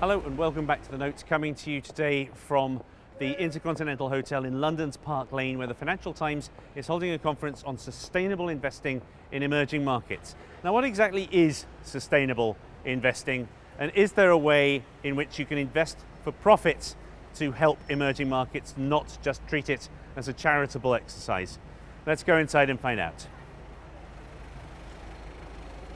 Hello and welcome back to The Notes, coming to you today from the Intercontinental Hotel in London's Park Lane, where the Financial Times is holding a conference on sustainable investing in emerging markets. Now, what exactly is sustainable investing, and is there a way in which you can invest for profits to help emerging markets, not just treat it as a charitable exercise? Let's go inside and find out.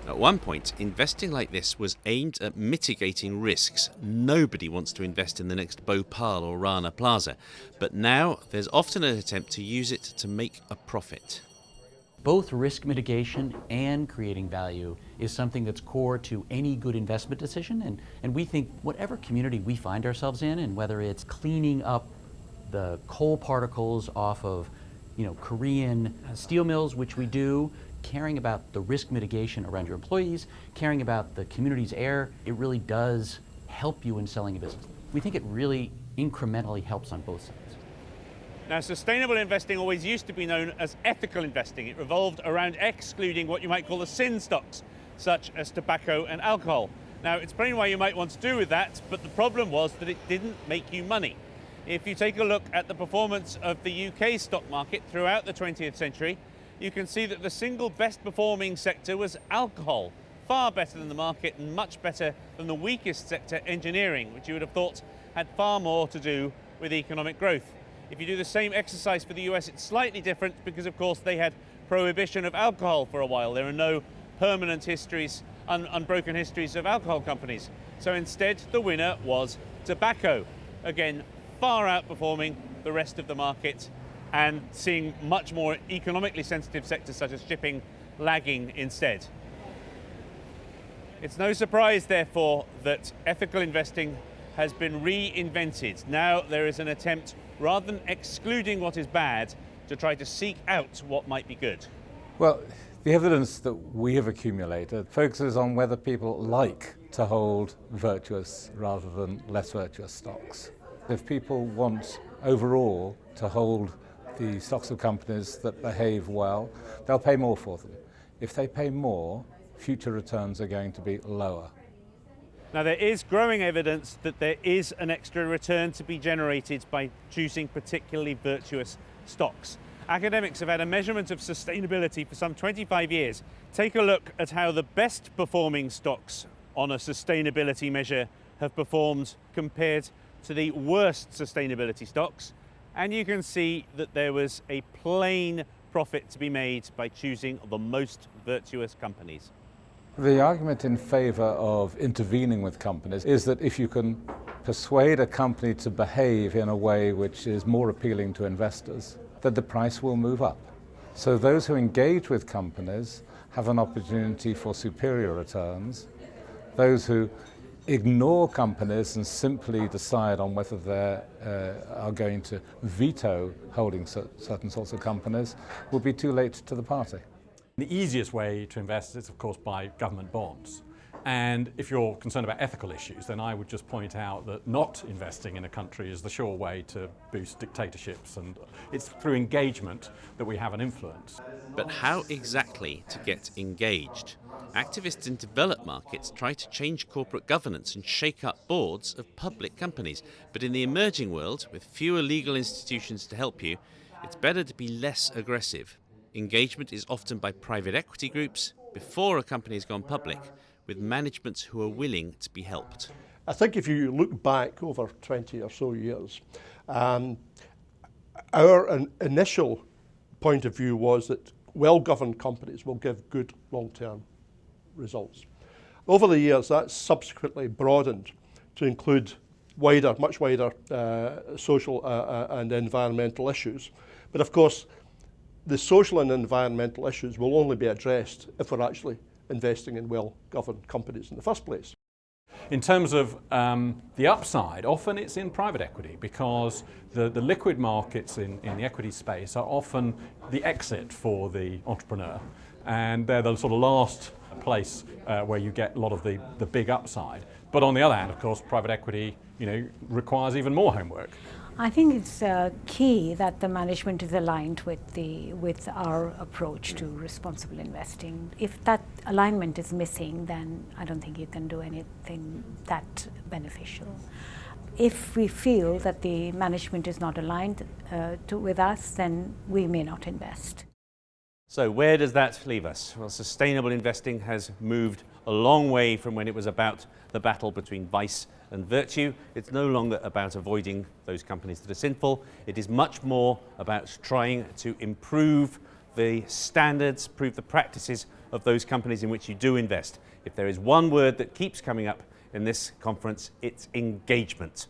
At one point, investing like this was aimed at mitigating risks. Nobody wants to invest in the next Bhopal or Rana Plaza. But now there's often an attempt to use it to make a profit. Both risk mitigation and creating value is something that's core to any good investment decision. And we think whatever community we find ourselves in, and whether it's cleaning up the coal particles off of Korean steel mills, which we do, caring about the risk mitigation around your employees, caring about the community's air, it really does help you in selling a business. We think it really incrementally helps on both sides. Now, sustainable investing always used to be known as ethical investing. It revolved around excluding what you might call the sin stocks, such as tobacco and alcohol. Now, it's plain why you might want to do with that, but the problem was that it didn't make you money. If you take a look at the performance of the UK stock market throughout the 20th century, you can see that the single best performing sector was alcohol, far better than the market and much better than the weakest sector, engineering, which you would have thought had far more to do with economic growth. If you do the same exercise for the US, it's slightly different because, of course, they had prohibition of alcohol for a while. There are no permanent histories, unbroken histories of alcohol companies. So instead, the winner was tobacco. Again, far outperforming the rest of the market, and seeing much more economically sensitive sectors such as shipping lagging instead. It's no surprise, therefore, that ethical investing has been reinvented. Now there is an attempt, rather than excluding what is bad, to try to seek out what might be good. Well, the evidence that we have accumulated focuses on whether people like to hold virtuous rather than less virtuous stocks. If people want overall to hold the stocks of companies that behave well, they'll pay more for them. If they pay more, future returns are going to be lower. Now, there is growing evidence that there is an extra return to be generated by choosing particularly virtuous stocks. Academics have had a measurement of sustainability for some 25 years. Take a look at how the best performing stocks on a sustainability measure have performed compared to the worst sustainability stocks. And you can see that there was a plain profit to be made by choosing the most virtuous companies. The argument in favour of intervening with companies is that if you can persuade a company to behave in a way which is more appealing to investors, that the price will move up. So those who engage with companies have an opportunity for superior returns. Those who ignore companies and simply decide on whether they are going to veto holding certain sorts of companies will be too late to the party. The easiest way to invest is, of course, by government bonds. And if you're concerned about ethical issues, then I would just point out that not investing in a country is the sure way to boost dictatorships, and it's through engagement that we have an influence. But how exactly to get engaged? Activists in developed markets try to change corporate governance and shake up boards of public companies. But in the emerging world, with fewer legal institutions to help you, it's better to be less aggressive. Engagement is often by private equity groups before a company has gone public, with managements who are willing to be helped. I think if you look back over 20 or so years, our initial point of view was that well-governed companies will give good long-term results. Over the years, that's subsequently broadened to include much wider social and environmental issues. But of course, the social and environmental issues will only be addressed if we're actually investing in well-governed companies in the first place. In terms of the upside, often it's in private equity, because the liquid markets in the equity space are often the exit for the entrepreneur, and they're the sort of last place where you get a lot of the big upside. But on the other hand, of course, private equity requires even more homework. I think it's key that the management is aligned with our approach to responsible investing. If that alignment is missing, then I don't think you can do anything that beneficial. If we feel that the management is not aligned with us, then we may not invest. So where does that leave us? Well, sustainable investing has moved a long way from when it was about the battle between vice and virtue. It's no longer about avoiding those companies that are sinful. It is much more about trying to improve the standards, improve the practices of those companies in which you do invest. If there is one word that keeps coming up in this conference, it's engagement.